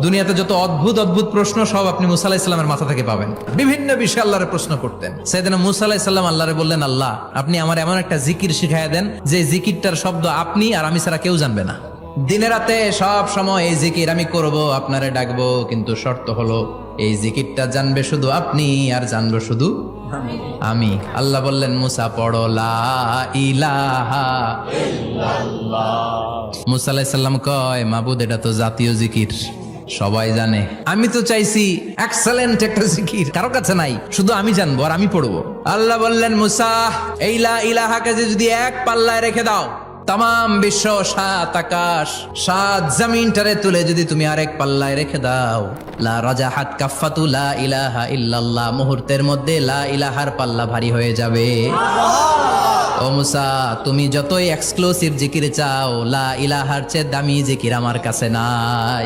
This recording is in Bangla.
দুনিয়াতে যত অদ্ভুত অদ্ভুত প্রশ্ন সব আপনি মুসা আলাহিস সাল্লামের মাথা থেকে পাবেন। বিভিন্ন বিষয়ে আল্লাহরে প্রশ্ন করতেন। সাইয়েদনা মুসা আলাহিস সাল্লাম আল্লাহরে বললেন, আল্লাহ আপনি আমার এমন একটা জিকির শিখাইয়া দেন যে জিকিরটার শব্দ আপনি আর আমি ছাড়া কেউ জানবে না। দিনে রাতে সব সময় এই জিকির আমি করব, আপনারে ডাকবো, কিন্তু শর্ত হলো এই জিকিরটা জানবে শুধু আপনি আর জানবো শুধু আমি। আল্লাহ বললেন, মুসা পড়ো লা ইলাহা ইল্লাল্লাহ। মুসা আলাইহিস সালাম কয়, মাবুদ এটা তো জাতীয় জিকির, সবাই জানে। আমি তো চাইছি এক্সেলেন্ট একটা জিকির, কারো কাছে নাই, শুধু আমি জানবো আর আমি পড়বো। আল্লাহ বললেন, মুসা এই লা ইলাহাকে যদি এক পাল্লায় রেখে দাও, তাম বিশ্ব, 7 আকাশ 7 জমিনটারে তুলে যদি তুমি আরেক পাল্লায় রেখে দাও, লা রাজাহাত কাফাতু লা ইলাহা ইল্লাল্লাহ, মুহূর্তের মধ্যে লা ইলাহার পাল্লা ভারী হয়ে যাবে। ও মুসা, তুমি যতই এক্সক্লুসিভ জিকির চাও, লা ইলাহার চেয়ে দামি জিকির আমার কাছে নাই।